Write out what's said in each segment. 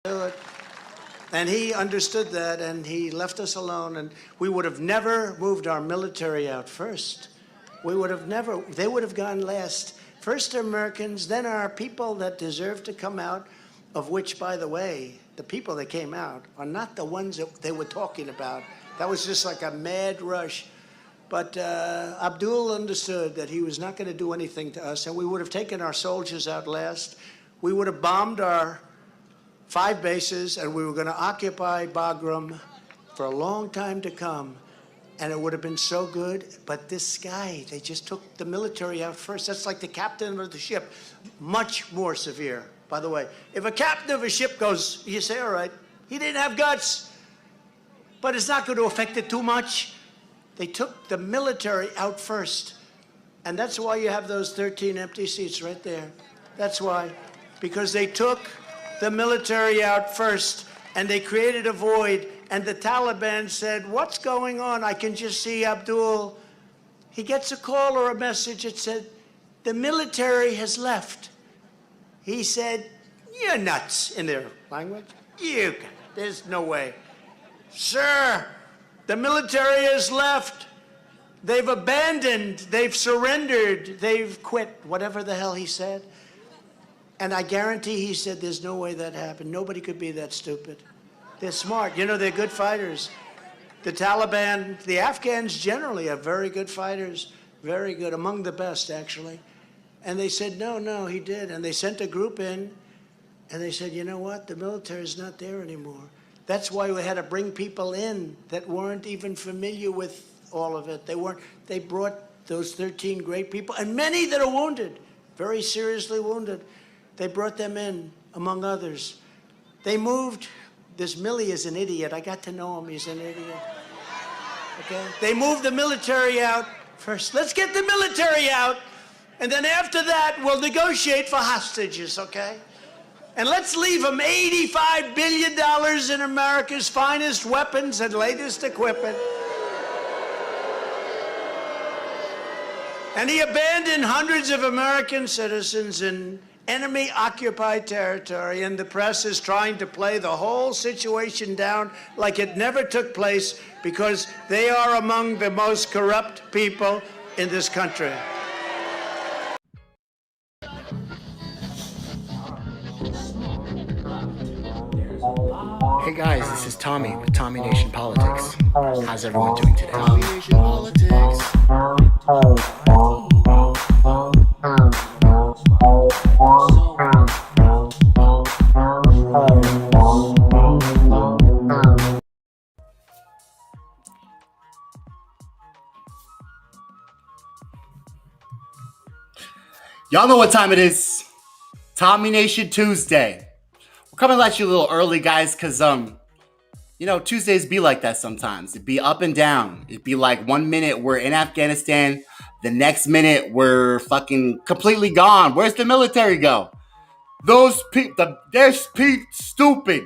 And he understood that, and he left us alone, and we would have never moved our military out first. We would have never, they would have gone last. First Americans, then our people that deserve to come out, of which, by the way, the people that came out are not the ones that they were talking about. That was just like a mad rush. But Abdul understood that he was not going to do anything to us, and we would have taken our soldiers out last. We would have bombed our 5 bases, and we were going to occupy Bagram for a long time to come, and it would have been so good. But this guy, they just took the military out first. That's like the captain of the ship, much more severe. By the way, if a captain of a ship goes, you say, all right, he didn't have guts, but it's not going to affect it too much. They took the military out first, and that's why you have those 13 empty seats right there. That's why, because they took the military out first, and they created a void, and the Taliban said, what's going on? I can just see Abdul. He gets a call or a message that said, the military has left. He said, you're nuts, in their language. There's no way. Sir, the military has left. They've abandoned, they've surrendered, they've quit, whatever the hell he said. And I guarantee he said there's no way that happened. Nobody could be that stupid. They're smart. You know, they're good fighters. The Taliban, the Afghans generally are very good fighters, very good, among the best, actually. And they said, no, he did. And they sent a group in, and they said, you know what? The military is not there anymore. That's why we had to bring people in that weren't even familiar with all of it. They brought those 13 great people, and many that are wounded, very seriously wounded. They brought them in, among others. They moved, this Millie is an idiot. I got to know him, he's an idiot. Okay? They moved the military out first. Let's get the military out, and then after that, we'll negotiate for hostages, okay? And let's leave them $85 billion in America's finest weapons and latest equipment. And he abandoned hundreds of American citizens in enemy-occupied territory, and the press is trying to play the whole situation down like it never took place, because they are among the most corrupt people in this country. Hey guys, this is Tommy with Tommy Nation Politics. How's everyone doing today? Tommy Nation Politics. Y'all know what time it is. Tommy Nation Tuesday. We're coming at you a little early, guys, because, you know, Tuesdays be like that sometimes. It'd be up and down. It'd be like 1 minute we're in Afghanistan. The next minute we're fucking completely gone. Where's the military go? Those people, they're stupid.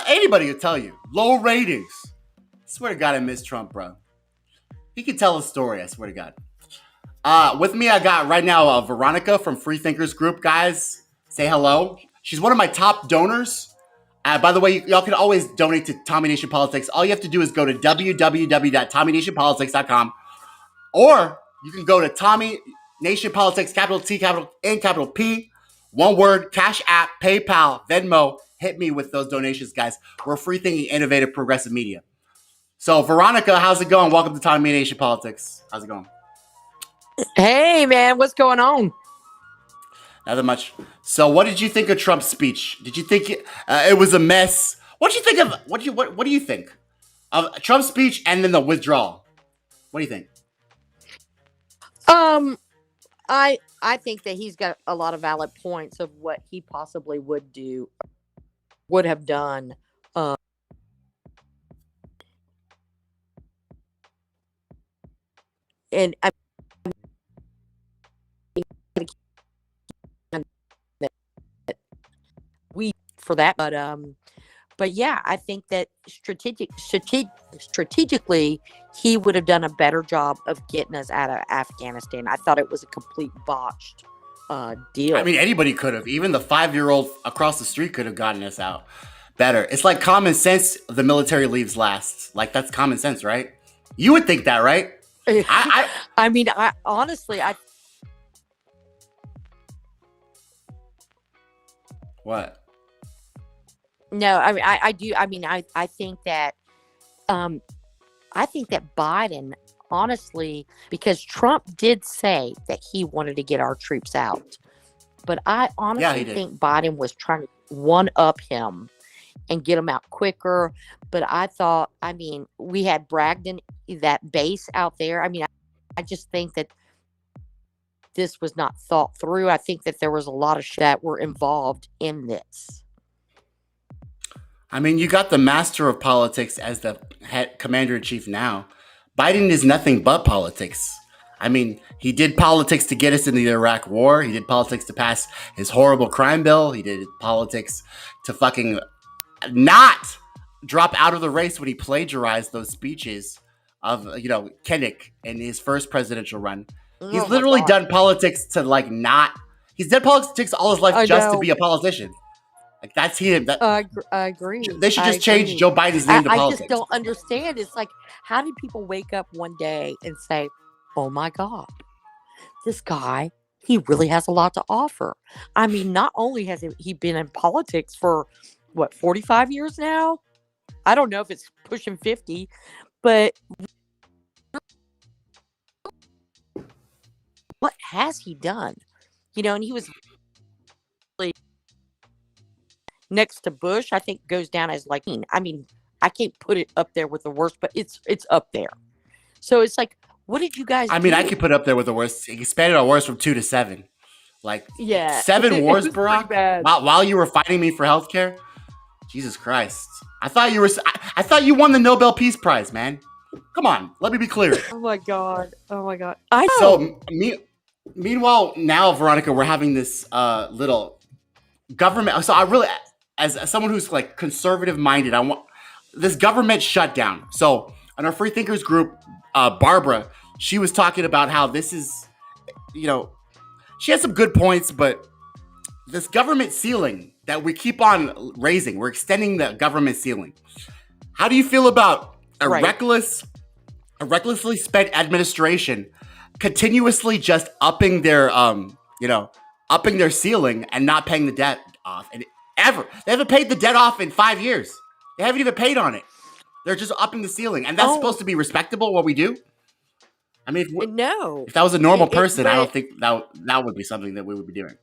Anybody could tell you. Low ratings. I swear to God, I miss Trump, bro. He could tell a story, I swear to God. With me, I got right now Veronica from Free Thinkers Group. Guys, say hello. She's one of my top donors. By the way, y'all can always donate to Tommy Nation Politics. All you have to do is go to www.tommynationpolitics.com, or you can go to Tommy Nation Politics, capital T, capital N, capital P, one word, Cash App, PayPal, Venmo. Hit me with those donations, guys. We're free thinking, innovative, progressive media. So, Veronica, how's it going? Welcome to Tommy Nation Politics. How's it going? Hey, man, what's going on? Nothing much. So, what did you think of Trump's speech? Did you think it was a mess? What do you think of what do you think of Trump's speech and then the withdrawal? What do you think? I think that he's got a lot of valid points of what he possibly would have done. And I for that, but yeah, I think that strategically, he would have done a better job of getting us out of Afghanistan. I thought it was a complete botched deal. I mean, anybody could have. Even the 5-year-old across the street could have gotten us out better. It's like common sense. The military leaves last. Like that's common sense, right? You would think that, right? I mean, I honestly, What? no, I mean, I do. I mean, I think that, I think that Biden, honestly, because Trump did say that he wanted to get our troops out, but I honestly think Biden was trying to one up him and get them out quicker. But I thought, I mean, we had Bragdon, that base out there. I mean, I just think that this was not thought through. I think that there was a lot of shit that were involved in this. I mean, you got the master of politics as the head commander-in-chief now. Biden is nothing but politics. I mean, he did politics to get us into the Iraq war. He did politics to pass his horrible crime bill. He did politics to fucking not drop out of the race when he plagiarized those speeches of, Kinnick in his first presidential run. He's literally done politics to he's done politics all his life just to be a politician. Like that's him. I agree. They should just change Joe Biden's name to politics. I just don't understand. It's like, how did people wake up one day and say, "Oh my God, this guy, he really has a lot to offer"? I mean, not only has he been in politics for 45 years now? I don't know if it's pushing 50, but what has he done? And he was next to Bush, I think goes down as I mean, I can't put it up there with the worst, but it's up there. So it's like, what did you guys do? I mean, I could put up there with the worst. He expanded our wars from 2 to 7. Like, yeah, 7 wars, Barack, while you were fighting me for healthcare. Jesus Christ. I thought you won the Nobel Peace Prize, man. Come on, let me be clear. Oh my God. I know. So, meanwhile, now, Veronica, we're having this little government. So I really, as someone who's like conservative minded, I want this government shutdown. So on our Free Thinkers group, Barbara, she was talking about how this is, she has some good points, but this government ceiling that we keep on raising, we're extending the government ceiling. How do you feel about a recklessly spent administration continuously just upping their ceiling and not paying the debt off? And they haven't paid the debt off in 5 years. They haven't even paid on it. They're just upping the ceiling, and that's supposed to be respectable. What we do. I mean, if that was a normal person, I don't think that would be something that we would be doing.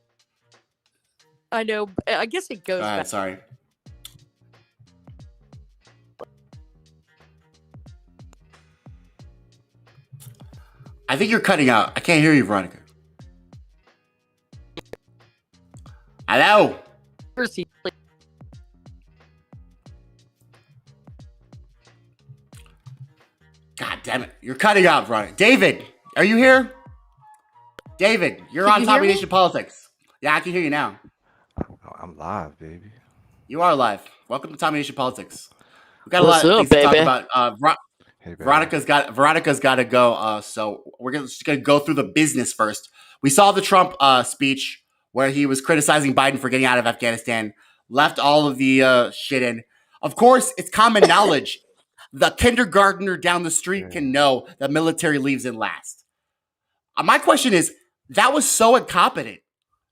I know. I guess it goes back. Sorry. I think you're cutting out. I can't hear you, Veronica. Hello? God damn it. You're cutting out, Veronica. David, are you here? David, you're on Tommy Nation Politics. Yeah, I can hear you now. I'm live, baby. You are live. Welcome to Tommy Nation Politics. We've got a lot of things to talk about. Hey, Veronica's got to go. So we're just gonna go through the business first. We saw the Trump speech where he was criticizing Biden for getting out of Afghanistan, left all of the shit in. Of course, it's common knowledge. The kindergartner down the street can know the military leaves in last. My question is, that was so incompetent.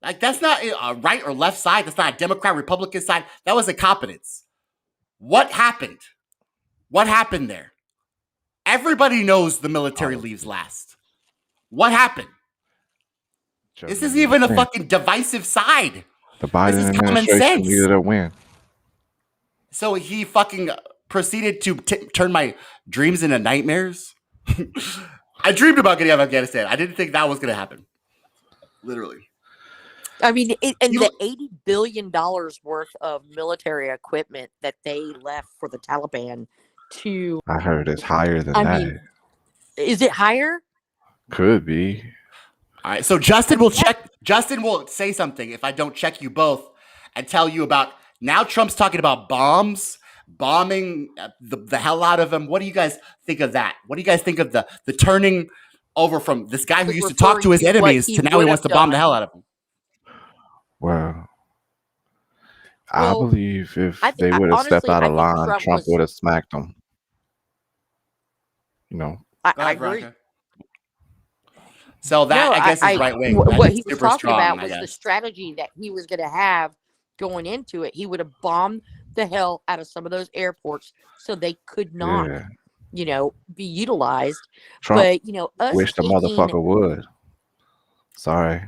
Like, that's not a right or left side. That's not a Democrat, Republican side. That was incompetence. What happened? What happened there? Everybody knows the military leaves last. What happened? This isn't even a fucking divisive side. The Biden administration needed a win. So he fucking proceeded to turn my dreams into nightmares? I dreamed about getting out of Afghanistan. I didn't think that was going to happen. Literally. I mean, the $80 billion worth of military equipment that they left for the Taliban to... I heard it's higher than that. I mean, is it higher? Could be. All right, so Justin will check. Justin will say something if I don't check you both and tell you about... Now Trump's talking about bombing the hell out of them. What do you guys think of that? What do you guys think of the turning over from this guy who used to talk to his enemies to now he wants to bomb the hell out of them? Well, I Well, believe if they would have stepped honestly, out I of think line, Trump Trump was. would have smacked them. You know, Go I ahead, agree. Veronica. So that No, I guess is right wing. what That's he was super talking strong, about I was the guess. strategy that he was going to have going into it. He would have bombed the hell out of some of those airports so they could not, yeah. be utilized. Trump But, us wish the taking. motherfucker would. Sorry.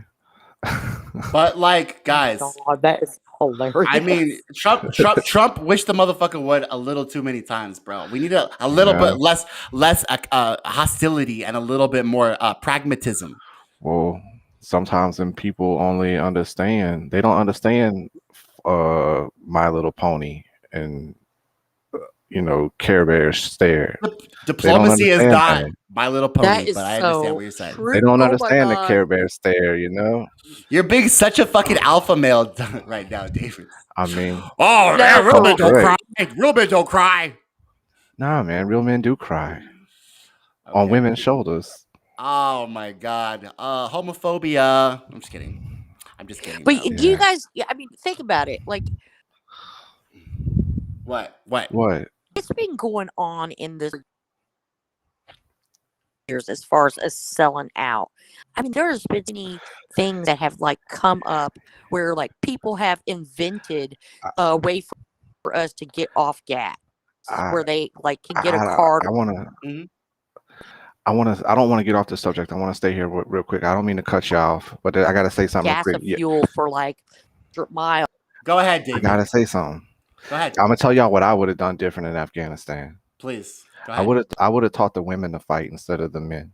But like, Oh, guys, God, that is hilarious. I mean, Trump wished the motherfucker would a little too many times, bro. We need a little Yeah. bit less hostility and a little bit more pragmatism. Well, sometimes when people only understand, they don't understand My Little Pony and Care Bear stare. They don't Diplomacy is understand not that. My Little That Pony, is but I understand what so you're saying. true. They don't Oh my understand the Care God. Bear stare, You're being such a fucking alpha male right now, David. I mean, Oh, No, yeah, real for men don't right. cry. Real men don't cry. Nah, man, real men do cry on Okay. women's shoulders. Oh my god. Homophobia. I'm just kidding. But bro. do you Yeah. guys? I mean, think about it. Like, What? What? it's been going on in this years as far as us selling out. I mean, there's been many things that have like come up where like people have invented I a way for us to get off gas, I where they like can get a I, card. I want to. Mhm. I don't want to get off the subject. I want to stay here real quick. I don't mean to cut you off, but I got to say something real Gas quick. of fuel for like mile. Go ahead, I David. got to say something. Go ahead. I'm going to tell y'all what I would have done different in Afghanistan. Please. Go I ahead. would have taught the women to fight instead of the men.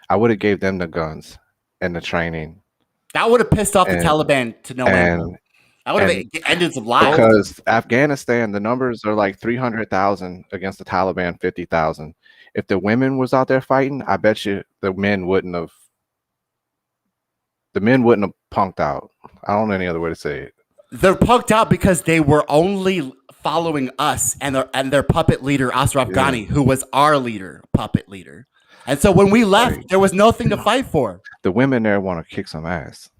I would have gave them the guns and the training. That would have pissed off the And Taliban to no end. and That would have and ended some lives. because Afghanistan, the numbers are like 300,000 against the Taliban 50,000. If the women was out there fighting, I bet you the men wouldn't have punked out. I don't know any other way to say it. They're punked out because they were only following us and their puppet leader Ashraf Ghani, who was our puppet leader. And so when we left, Right. there was nothing to fight for. The women there want to kick some ass.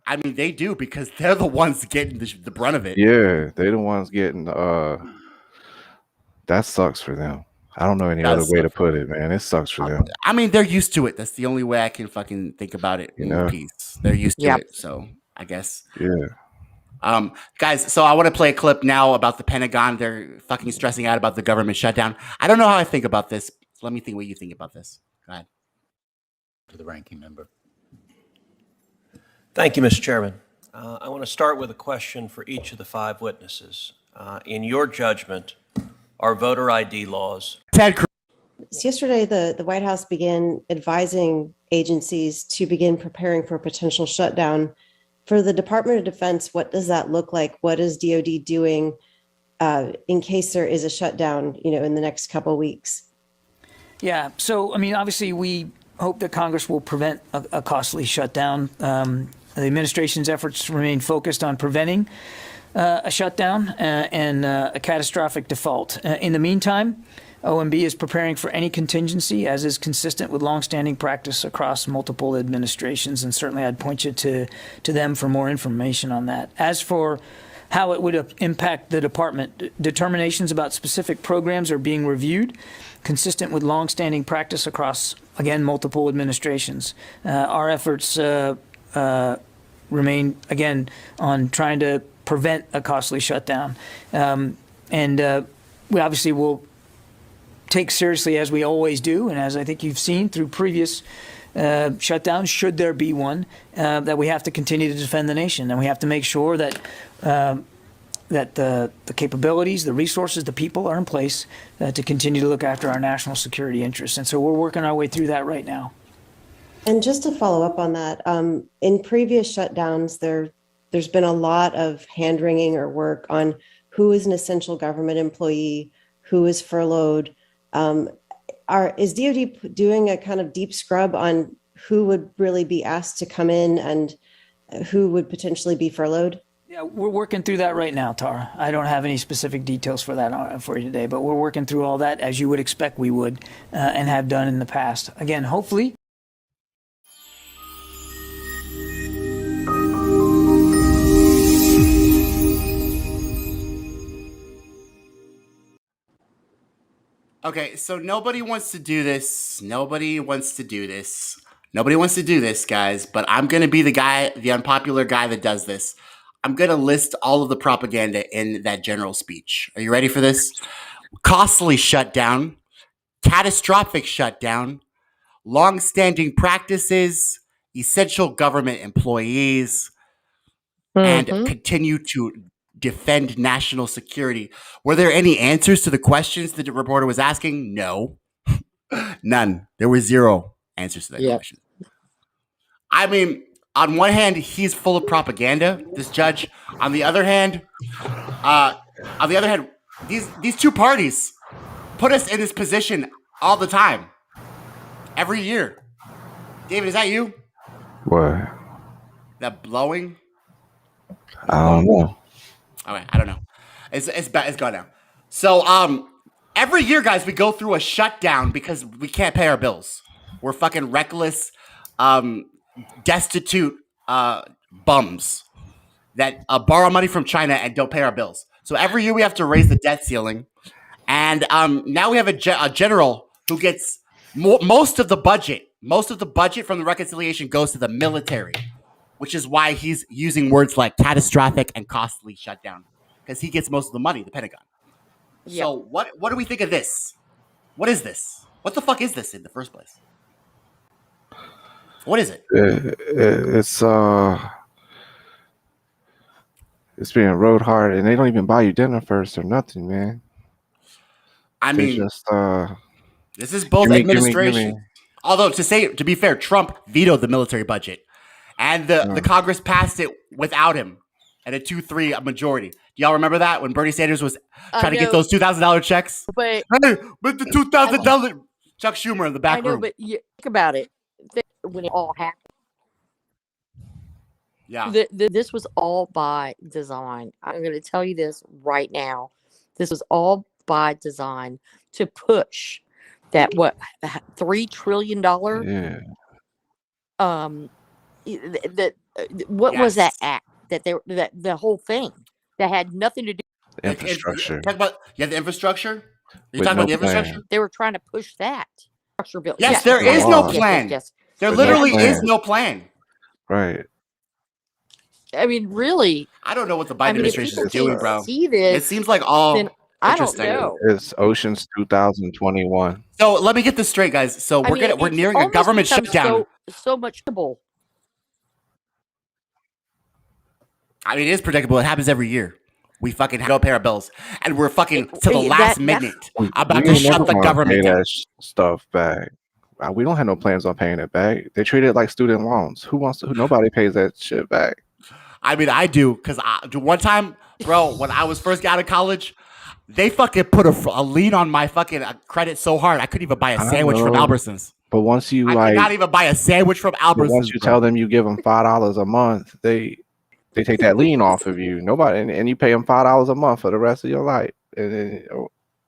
I mean, they do because they're the ones getting the brunt of it. Yeah, they're the ones getting that sucks for them. I don't know any other way to put it, man. It sucks for them. I mean, they're used to it. That's the only way I can fucking think about it in peace. They're used to it, so I guess. Yeah. Guys, so I want to play a clip now about the Pentagon. They're fucking stressing out about the government shutdown. I don't know how I think about this. So let me think what you think about this. Go ahead. To the ranking member. Thank you, Mr. Chairman. I want to start with a question for each of the five witnesses. In your judgment, are voter ID laws? Ted Cruz. Yesterday, the White House began advising agencies to begin preparing for a potential shutdown. For the Department of Defense, what does that look like? What is DoD doing in case there is a shutdown, in the next couple of weeks? Yeah. So, I mean, obviously, we hope that Congress will prevent a costly shutdown. The administration's efforts remain focused on preventing a shutdown and a catastrophic default. In the meantime, OMB is preparing for any contingency, as is consistent with longstanding practice across multiple administrations. And certainly I'd point you to them for more information on that. As for how it would impact the department, determinations about specific programs are being reviewed, consistent with longstanding practice across, again, multiple administrations. Our efforts remain, again, on trying to prevent a costly shutdown. And we obviously will take seriously, as we always do, and as I think you've seen through previous shutdowns, should there be one, that we have to continue to defend the nation, and we have to make sure that that the capabilities, the resources, the people are in place to continue to look after our national security interests. And so we're working our way through that right now. And just to follow up on that, in previous shutdowns, there's been a lot of hand-wringing or work on who is an essential government employee, who is furloughed. Is DoD doing a kind of deep scrub on who would really be asked to come in and who would potentially be furloughed? Yeah, we're working through that right now, Tara. I don't have any specific details for that for you today, but we're working through all that as you would expect we would and have done in the past. Again, hopefully Okay, so nobody wants to do this. Nobody wants to do this. Nobody wants to do this, guys. But I'm gonna be the guy, the unpopular guy that does this. I'm gonna list all of the propaganda in that general speech. Are you ready for this? Costly shutdown, catastrophic shutdown, long-standing practices, essential government employees, and Mm-hmm. continue to defend national security. Were there any answers to the questions that the reporter was asking? No. None. There were zero answers to that Yep. question. I mean, on one hand, he's full of propaganda, this judge. On the other hand, uh, these two parties put us in this position all the time, every year. David, is that you? What? That blowing? I don't know. Okay, I don't know. It's gone now. So every year, guys, we go through a shutdown because we can't pay our bills. We're fucking reckless, destitute bums that borrow money from China and don't pay our bills. So every year we have to raise the debt ceiling, and now we have a general who gets most of the budget. Most of the budget from the reconciliation goes to the military, which is why he's using words like catastrophic and costly shutdown, because he gets most of the money, the Pentagon. Yep. So what do we think of this? What is this? What the fuck is this in the first place? What is it? It's being rode hard, and they don't even buy you dinner first or nothing, man. I They mean, just this is both give me- administrations. Although to be fair, Trump vetoed the military budget, and the Congress passed it without him at a 2-3 majority. Do y'all remember that when Bernie Sanders was trying to get know. those $2,000 checks? But Hey, but the $2,000, Chuck Schumer in the back I know, room. but you think about it. When it all happened, Yeah, this was all by design. I'm going to tell you this right now. This was all by design to push that $3 trillion. yeah. What was that Yes. act that the whole thing that had nothing to do? Infrastructure. Talk about the infrastructure. Are you With talking no about the plan. infrastructure? They were trying to push that structure bill. Yes, Yes, there yes, is no yes, yes, plan. yes. There With no literally is plan. no plan. Right. I mean, really. I don't know what the Biden I mean, if administration people is doing, can bro. see It this, seems like all then I don't interesting. know. It's Ocean's 2021. So let me get this straight, guys. So I mean, we're it's nearing a almost government become shutdown. so much trouble. I mean, it is predictable. It happens every year. We fucking don't pay our bills, and we're fucking to the last minute about to ain't shut never the gonna government pay down. that stuff back. We don't have no plans on paying it back. They treat it like student loans. Nobody pays that shit back. I mean, I do, because one time, bro, when I was first out of college, they fucking put a lien on my fucking credit so hard I couldn't even buy a I sandwich from know. Albertsons. But once you I could not even buy a sandwich from but Albertsons. once you bro. tell them you give them $5 a month, they take that lien off of you. Nobody, and you pay them $5 a month for the rest of your life. And then,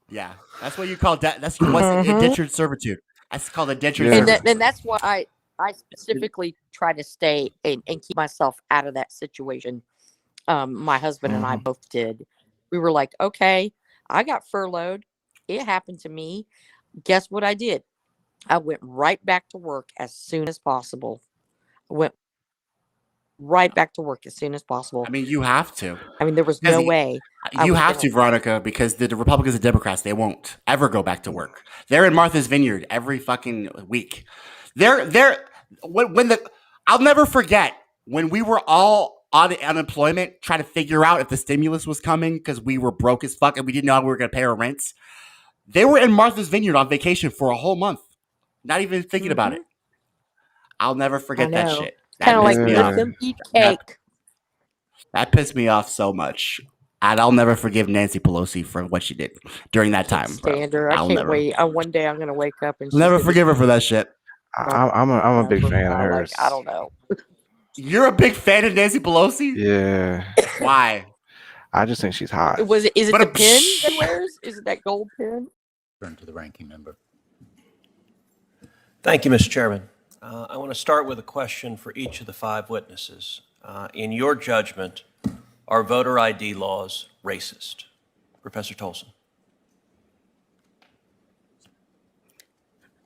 Yeah, that's what you call that. That's what's indentured servitude. That's called indentured Yeah. servitude. And that's why I specifically try to stay and keep myself out of that situation. My husband and I both did. We were like, okay, I got furloughed. It happened to me. Guess what I did? I went right back to work as soon as possible. I went right back to work as soon as possible. I mean, you have to. I mean, there was no way. You have to, Veronica, because the Republicans and Democrats, they won't ever go back to work. They're in Martha's Vineyard every fucking week. I'll never forget when we were all on unemployment trying to figure out if the stimulus was coming because we were broke as fuck and we didn't know how we were going to pay our rents. They were in Martha's Vineyard on vacation for a whole month, not even thinking about it. I'll never forget that shit. Kind of like pissed me let off. them eat cake. That pissed me off so much. And I'll never forgive Nancy Pelosi for what she did during that time. Stand her. I can't wait. One day I'm going to wake up and Never forgive her for that shit. I'm a big fan of hers. I don't know. You're a big fan of Nancy Pelosi? Yeah. Why? I just think she's hot. Is it the pin that wears? Is it that gold pin? Turn to the ranking member. Thank you, Mr. Chairman. I want to start with a question for each of the 5 witnesses. In your judgment, are voter ID laws racist? Professor Tolson.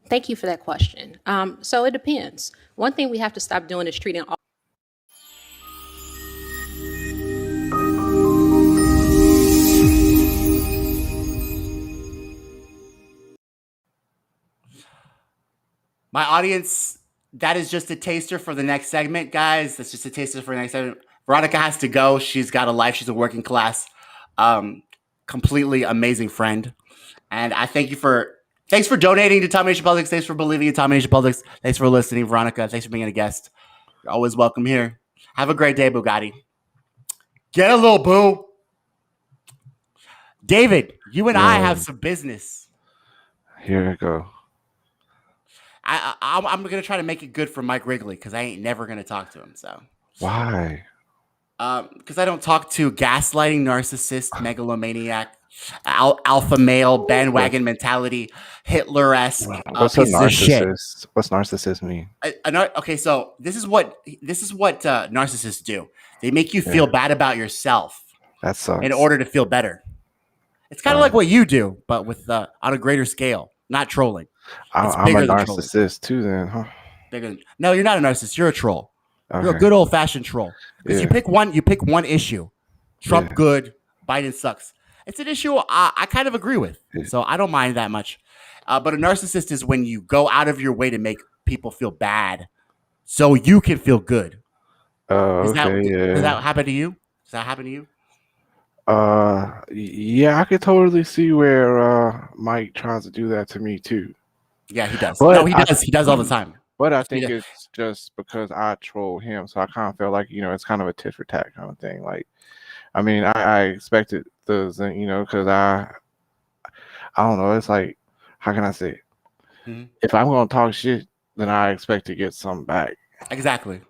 Thank you for that question. So it depends. One thing we have to stop doing is treating all My audience, that is just a taster for the next segment, guys. That's just a taster for the next segment. Veronica has to go. She's got a life. She's a working class, completely amazing friend. And I thanks for donating to Tom Nation Politics. Thanks for believing in Tom Nation Politics. Thanks for listening, Veronica. Thanks for being a guest. You're always welcome here. Have a great day, Bugatti. Get a little boo. David, you and I have some business. Here we go. I'm gonna try to make it good for Mike Wrigley because I ain't never gonna talk to him. So Why? because I don't talk to gaslighting narcissist, megalomaniac, alpha male, bandwagon mentality, Hitler-esque What's a pieces of shit. narcissist? What's narcissist mean? Okay, so this is what narcissists do. They make you feel bad about yourself That sucks. in order to feel better. It's kind of like what you do, but with on a greater scale, not trolling. I'm a bigger than trolling. narcissist too, then, huh? No, you're not a narcissist. You're a troll. You're a Okay. good old fashioned troll. Because Yeah. you pick one issue. Trump Yeah. good, Biden sucks. It's an issue I kind of agree with. Yeah. So I don't mind that much. But a narcissist is when you go out of your way to make people feel bad so you can feel good. Okay. Does Yeah. that happen to you? Does that happen to you? Yeah, I could totally see where Mike tries to do that to me too. Yeah, he does. But No, he does. He does all the time. But I He think does. it's just because I troll him, so I kind of feel like it's kind of a tit for tat kind of thing. Like, I mean, I expected because I don't know. It's like, how can I say it? Mhm. If I'm gonna talk shit, then I expect to get something back. Exactly.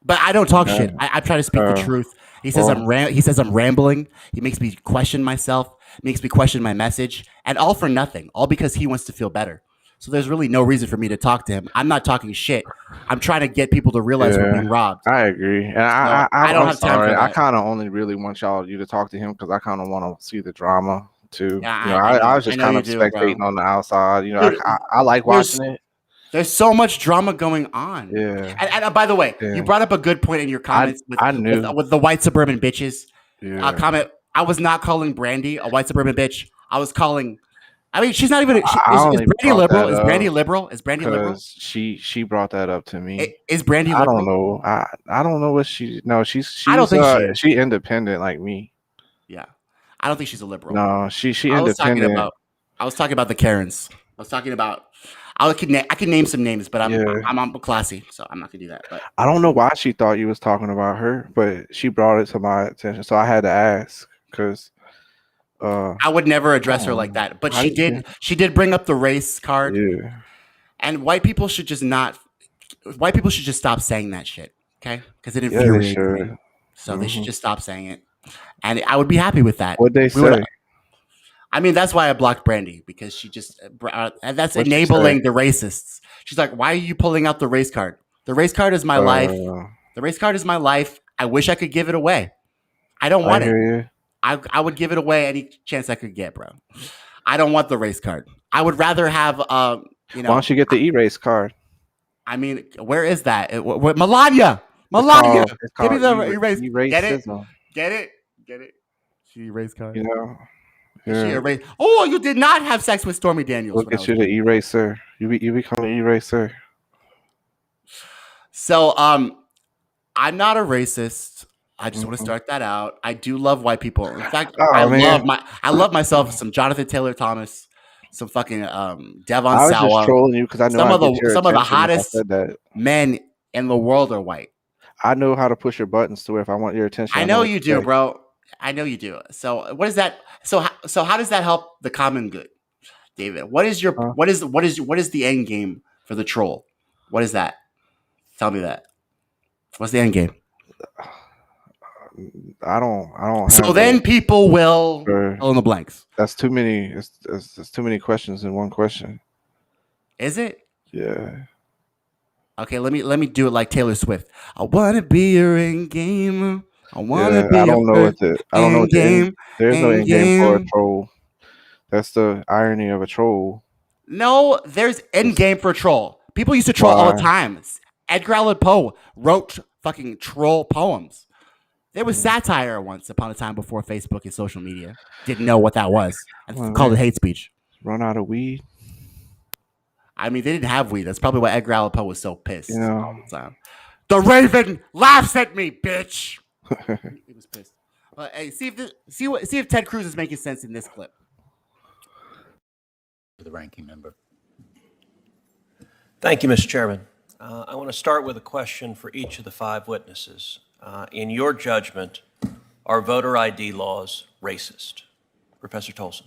But I don't talk shit. I try to speak the truth. He says he says I'm rambling. He makes me question myself. Makes me question my message, and all for nothing. All because he wants to feel better. So there's really no reason for me to talk to him. I'm not talking shit. I'm trying to get people to realize we're being robbed. I agree, and I don't I'm have time for sorry. I that. kind of only really want you to talk to him because I kind of want to see the drama too. Yeah, I was just I know kind you of do, bro. spectating on the outside. Dude, I like watching it. There's so much drama going on. Yeah. And by the way, Yeah. you brought up a good point in your comments I knew. with the white suburban bitches. Yeah. Comment. I was not calling Brandy a white suburban bitch. I was calling. I mean, she's not even. Is only Brandy brought liberal? that Is Brandy up liberal? Is Brandy liberal? Because she brought that up to me. Is Brandy I liberal? don't know. I don't know what she's I don't think she is. she independent like me. Yeah, I don't think she's a liberal. No, she I was talking independent. about the Karens. I was talking about. I could name some names, but I'm classy, so I'm not gonna do that. But I don't know why she thought you was talking about her, but she brought it to my attention, so I had to ask because I would never address her like that. But she did. She did bring up the race card. Yeah. And white people should just stop saying that shit, okay? Because it Yeah, they infuriates me. should. So they should just stop saying it, and I would be happy with that. What'd they say? I mean, that's why I blocked Brandy because she just and that's What'd she enabling say? the racists. She's like, "Why are you pulling out the race card? The race card is my life. The race card is my life. I wish I could give it away. I don't want I it. hear you. I would give it away any chance I could get, bro. I don't want the race card. I would rather have Why don't you get the erase card? I mean, where is that? Melania, give me the erase. Get it? Eraseism. Get it? She erased card. You know. She Yeah. erased. Oh, you did not have sex with Stormy Daniels. We'll get you the eraser. You become an eraser. So, I'm not a racist. I just want to start that out. I do love white people. In fact, I love myself some Jonathan Taylor Thomas, some fucking Devon I was Sawa. just trolling you because I know some I of the get your some of the attention if I hottest said that. men in the world are white. I know how to push your buttons to where if I want your attention. I know what you to do, say. bro. I know you do. So what is that? So how does that help the common good, David? What is your what is the end game for the troll? What is that? Tell me that. What's the end game? I don't. So have then that. people will Sure. fill in the blanks. That's too many. It's too many questions in one question. Is it? Yeah. Okay, let me do it like Taylor Swift. I wanna be your end game. I wanna be I don't know your what the. I don't know what the game. There's no end game for a game. troll. That's the irony of a troll. No, there's in-game for troll. People used to troll all the Why? time. Edgar Allan Poe wrote fucking troll poems. There was satire once upon a time before Facebook and social media. Didn't know what that was. I Well, called it man, hate speech. run out of weed. I mean, they didn't have weed. That's probably why Edgar Allan Poe was so pissed You know. all the time. The Raven laughs at me, bitch. He was pissed. But hey, see if Ted Cruz is making sense in this clip. To the ranking member. Thank you, Mr. Chairman. I want to start with a question for each of the 5 witnesses. In your judgment, are voter ID laws racist? Professor Tolson.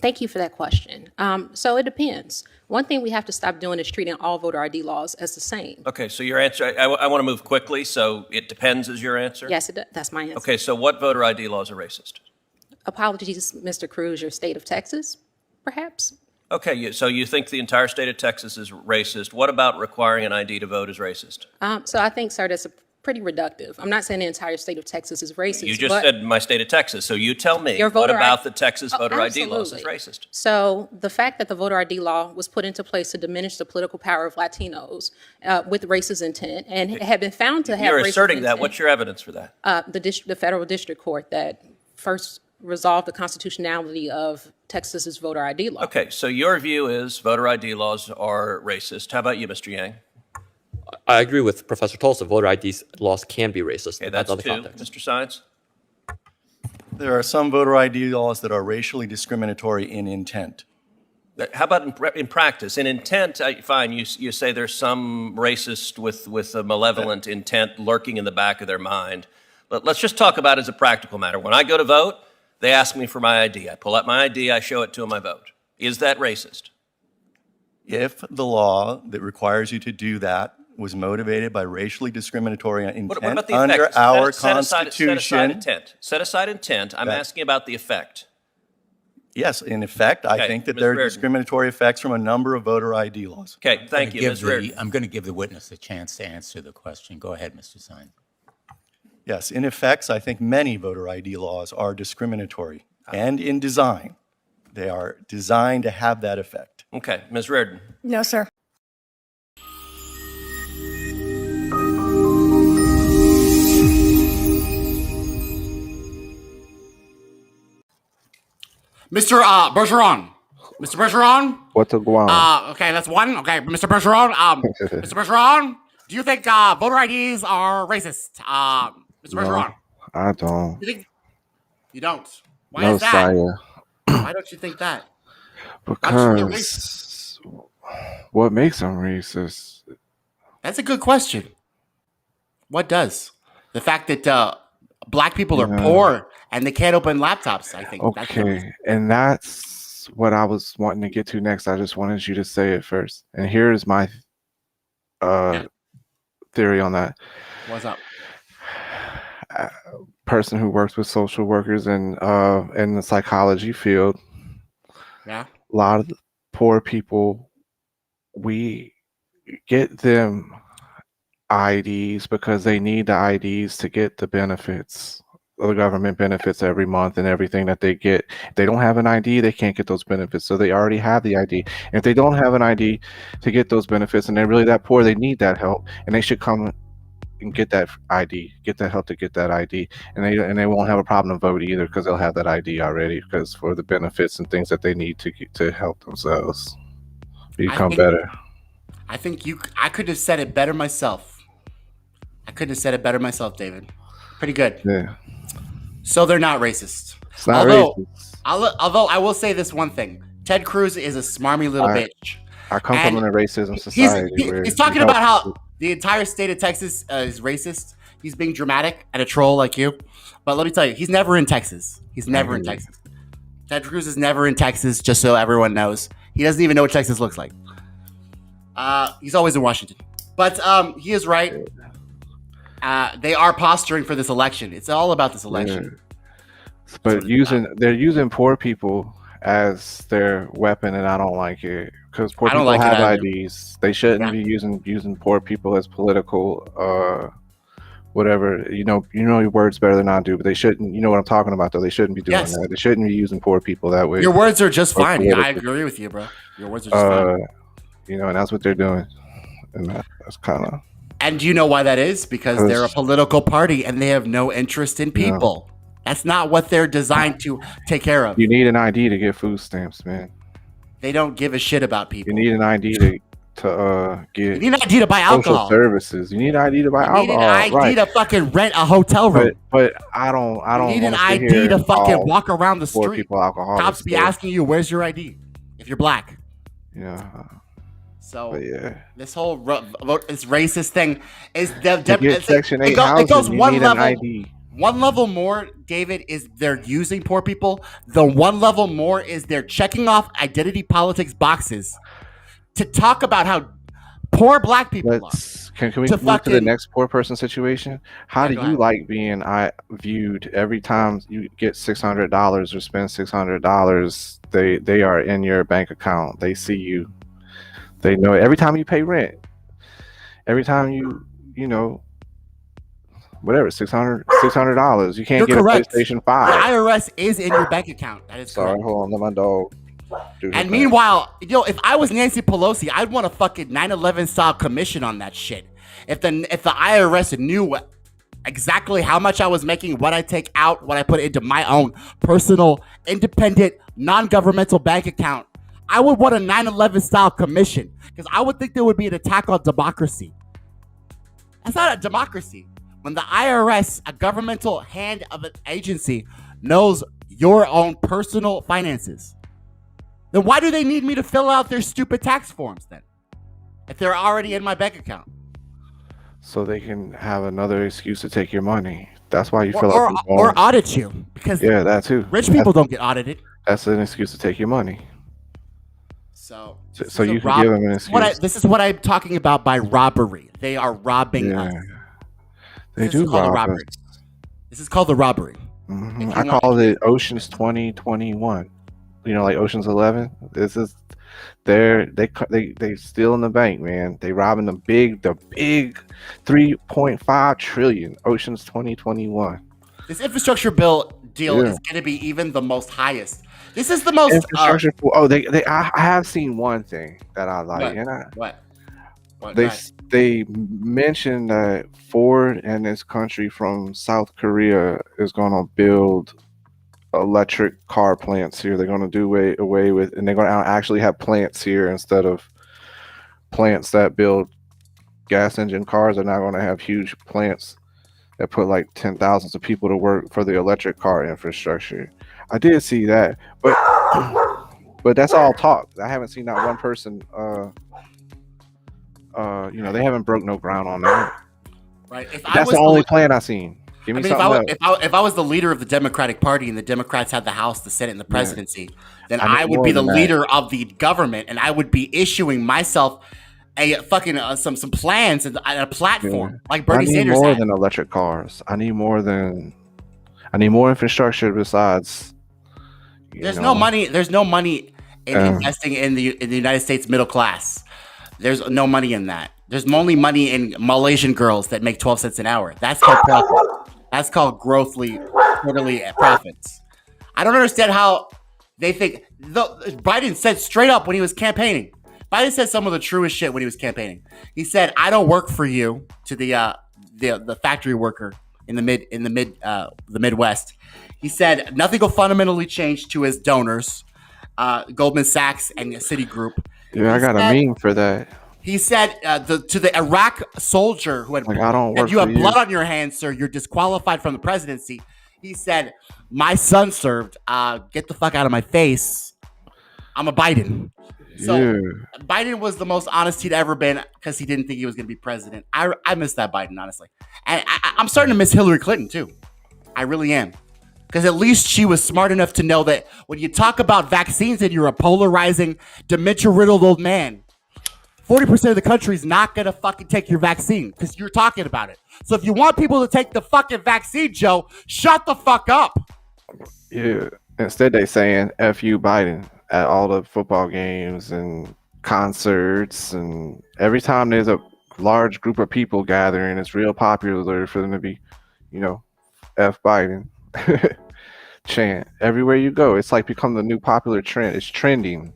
Thank you for that question. So it depends. One thing we have to stop doing is treating all voter ID laws as the same. Okay, so your answer, I want to move quickly, so it depends is your answer? Yes, that's my answer. Okay, so what voter ID laws are racist? Apologies, Mr. Cruz, your state of Texas, perhaps? Okay, so you think the entire state of Texas is racist. What about requiring an ID to vote is racist? So I think, sir, that's pretty reductive. I'm not saying the entire state of Texas is racist. You just but said my state of Texas, so you tell me, Your what voter about I- the Texas voter ID laws is absolutely. racist? So the fact that the voter ID law was put into place to diminish the political power of Latinos with racist intent and had been found to have You're racist asserting that. intent, What's your evidence for that? the federal district court that first resolved the constitutionality of Texas's voter ID law. Okay, so your view is voter ID laws are racist. How about you, Mr. Yang? I agree with Professor Tolson. Voter ID laws can be racist. Okay, Depends that's on the 2. context. Mr. Science? There are some voter ID laws that are racially discriminatory in intent. How about in practice? In intent, fine, you say there's some racist with a malevolent intent lurking in the back of their mind. But let's just talk about it as a practical matter. When I go to vote, they ask me for my ID. I pull out my ID, I show it to them, I vote. Is that racist? If the law that requires you to do that was motivated by racially discriminatory intent What about the under effect? our Set aside Constitution, intent. Set aside intent. I'm That- asking about the effect. yes, in effect, I Okay, think that Ms. there are Reardon. discriminatory effects from a number of voter ID laws. Okay, thank you, Ms. Reardon. I'm going to give the witness a chance to answer the question. Go ahead, Mr. Sine. Yes, in effects, I think many voter ID laws are discriminatory. And in design, they are designed to have that effect. Okay, Ms. Reardon. No, sir. Mr. Bergeron. Mr. Bergeron? What's a guam? Okay, that's 1. Okay, Mr. Bergeron. Mr. Bergeron, do you think voter IDs are racist? Mr. No, Bergeron. I don't. You think you don't? Why No, is that? sire. Why don't you think that? Why don't you think they're Because what makes them racist? That's a good question. What does? The fact that black people are Yeah. poor and they can't open laptops, I think. That's the reason. Okay, and that's what I was wanting to get to next. I just wanted you to say it first. And here's my theory on that. What's up? Person who works with social workers and in the psychology field, Yeah. a lot of the poor people, we get them IDs because they need the IDs to get the benefits, the government benefits every month and everything that they get. If they don't have an ID, they can't get those benefits. So they already have the ID. And if they don't have an ID to get those benefits and they're really that poor, they need that help and they should come and get that ID, get that help to get that ID, and they won't have a problem to vote either because they'll have that ID already because for the benefits and things that they need to help themselves become better. I think I could have said it better myself. I couldn't have said it better myself, David. Pretty good. Yeah, So they're not racist. it's not Although racist. I will say this one thing. Ted Cruz is a smarmy little bitch. I come from And a racism society. where He's talking we about help- how the entire state of Texas is racist. He's being dramatic and a troll like you. But let me tell you, he's never in Texas. He's never in Texas. Ted Cruz is never in Texas, just so everyone knows. He doesn't even know what Texas looks like. He's always in Washington. But he is right. They are posturing for this election. It's all about this election. Yeah. But they're using poor people as their weapon, and I don't like it because poor I don't people like it have either. IDs. They shouldn't be using poor people as political whatever. You know your words better than I do, but they shouldn't. You know what I'm talking about, though. They shouldn't be doing Yes. that. They shouldn't be using poor people that way. Your words are just Or fine. Yeah, I political. agree with you, bro. Your words are just fine. You know, and that's what they're doing, and that's kind of. And do you know why that is? Because they're a political party and they have no interest in people. Yeah. That's not what they're designed to take care of. You need an ID to get food stamps, man. They don't give a shit about people. You need an ID to get. You need an ID to buy alcohol. Services. You need an ID to buy alcohol. You need an ID to fucking rent a hotel room. But I don't. You need an ID to fucking walk around the street. People alcohol. Cops be asking you, "Where's your ID?" If you're black. Yeah. So yeah. This whole this racist thing is Section 8 housing, it goes one level. ID. One level more, David, is they're using poor people. The one level more is they're checking off identity politics boxes to talk about how poor black people are. Can we move to the next poor person situation? How do you like being viewed every time you get $600 or spend $600? They are in your bank account. They see you. They know it. Every time you pay rent. Every time you know. Whatever, $600. You can't get correct. A PlayStation 5. The IRS is in your bank account. That is correct. Hold on, let my dog do and meanwhile, if I was Nancy Pelosi, I'd want a fucking 9/11 style commission on that shit. If the IRS knew exactly how much I was making, what I take out, what I put into my own personal, independent, non-governmental bank account, I would want a 9/11 style commission because I would think there would be an attack on democracy. That's not a democracy. When the IRS, a governmental hand of an agency, knows your own personal finances, then why do they need me to fill out their stupid tax forms then? If they're already in my bank account. So they can have another excuse to take your money. That's why you fill out these forms. Or audit you. Because that too. Rich people don't get audited. That's an excuse to take your money. So you can give them an excuse. This is what I'm talking about by robbery. They are robbing us. They do rob us. This is called the robbery. Mm-hmm. I call it Ocean's 2021. You know, like Ocean's 11. This is they steal in the bank, man. They robbing the big 3.5 trillion. Ocean's 2021. This infrastructure bill deal is going to be even the most highest. This is the most infrastructure. I have seen one thing that I like. What? They mentioned that Ford and this country from South Korea is going to build electric car plants here. They're going to do away with, and they're going to actually have plants here instead of plants that build gas engine cars. They're not going to have huge plants that put like 10,000s of people to work for the electric car infrastructure. I did see that, but that's all talk. I haven't seen that one person. They haven't broke no ground on that. Right. That's the only plan I've seen. Give me something else. If I was the leader of the Democratic Party and the Democrats had the House, the Senate, and the presidency, then I would be the leader of the government, and I would be issuing myself a fucking some plans and a platform like Bernie Sanders had. I need more than electric cars. I need more infrastructure besides. There's no money in investing in the United States middle class. There's no money in that. There's only money in Malaysian girls that make 12 cents an hour. That's called profit. That's called quarterly profits. I don't understand how they think. Biden said straight up when he was campaigning. Biden said some of the truest shit when he was campaigning. He said, "I don't work for you," to the factory worker in the Midwest. He said nothing will fundamentally change to his donors, Goldman Sachs and Citigroup. Yeah, I got a meme for that. He said to the Iraq soldier who had, if you have blood on your hands, sir, you're disqualified from the presidency. He said, "My son served. Get the fuck out of my face. I'm a Biden." So Biden was the most honest he'd ever been because he didn't think he was going to be president. I miss that Biden, honestly. And I'm starting to miss Hillary Clinton, too. I really am. Because at least she was smart enough to know that when you talk about vaccines and you're a polarizing, dementia-riddled old man, 40% of the country is not going to fucking take your vaccine because you're talking about it. So if you want people to take the fucking vaccine, Joe, shut the fuck up. Yeah. Instead, they saying F you, Biden, at all the football games and concerts. And every time there's a large group of people gathering, it's real popular for them to be, F Biden chant everywhere you go. It's like become the new popular trend. It's trending.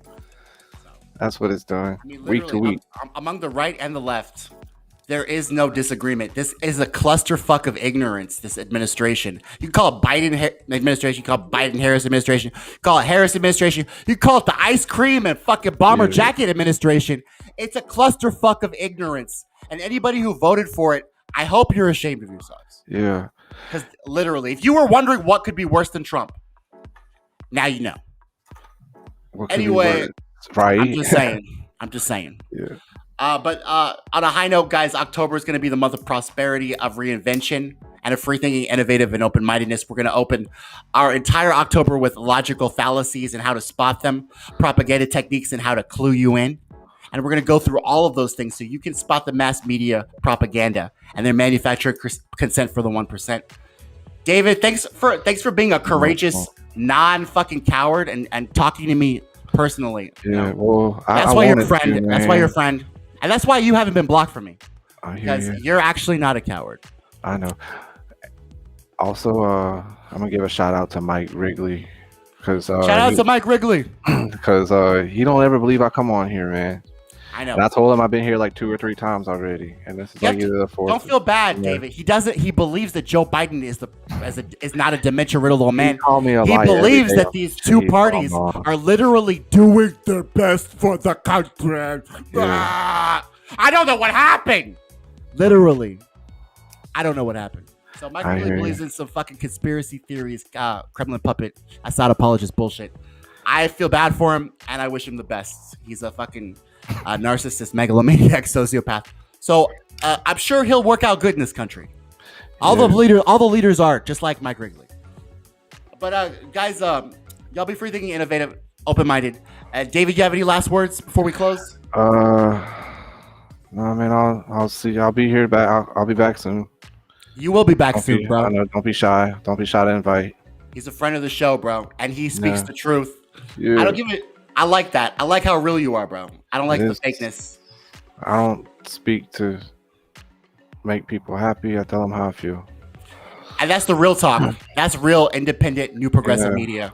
That's what it's doing. I mean, week to literally, week. among the right and the left, there is no disagreement. This is a clusterfuck of ignorance, this administration. You can call it Biden administration, you can call it Biden-Harris administration, you call it Harris administration, you call it the ice cream and fucking bomber jacket administration. It's a clusterfuck of ignorance. And anybody who voted for it, I hope you're ashamed of yourselves. Yeah. Because literally, if you were wondering what could be worse than Trump, now you know. Anyway, right? I'm just saying. Yeah. But on a high note, guys, October is going to be the month of prosperity, of reinvention, and of free thinking, innovative, and open-mindedness. We're going to open our entire October with logical fallacies and how to spot them, propaganda techniques and how to clue you in. And we're going to go through all of those things so you can spot the mass media propaganda and their manufactured consent for the 1%. David, thanks for being a courageous, non-fucking coward and talking to me personally. Yeah, well, that's why you're a friend. That's why you're a friend. And that's why you haven't been blocked from me. Because you're actually not a coward. I know. Also, I'm gonna give a shout out to Mike Wrigley. Shout out to Mike Wrigley. Because he don't ever believe I come on here, man. I know. And I told him I've been here like 2 or 3 times already, and this is like either the fourth. Don't feel bad, David. He doesn't. He believes that Joe Biden is not a dementia-riddled man. He believes that these two parties are literally doing their best for the country. I don't know what happened. Literally, I don't know what happened. So Mike really believes in some fucking conspiracy theories, Kremlin puppet, Assad apologist bullshit. I feel bad for him, and I wish him the best. He's a fucking narcissist, megalomaniac, sociopath. So I'm sure he'll work out good in this country. All the leaders are just like Mike Wrigley. But guys, y'all be free thinking, innovative, open-minded. David, you have any last words before we close? No, man. I'll see. I'll be here back. I'll be back soon. You will be back soon, bro. Don't be shy. Don't be shy to invite. He's a friend of the show, bro, and he speaks the truth. Yeah. I don't give it. I like that. I like how real you are, bro. I don't like the fakeness. I don't speak to make people happy. I tell them how I feel. And that's the real talk. That's real independent, new progressive media.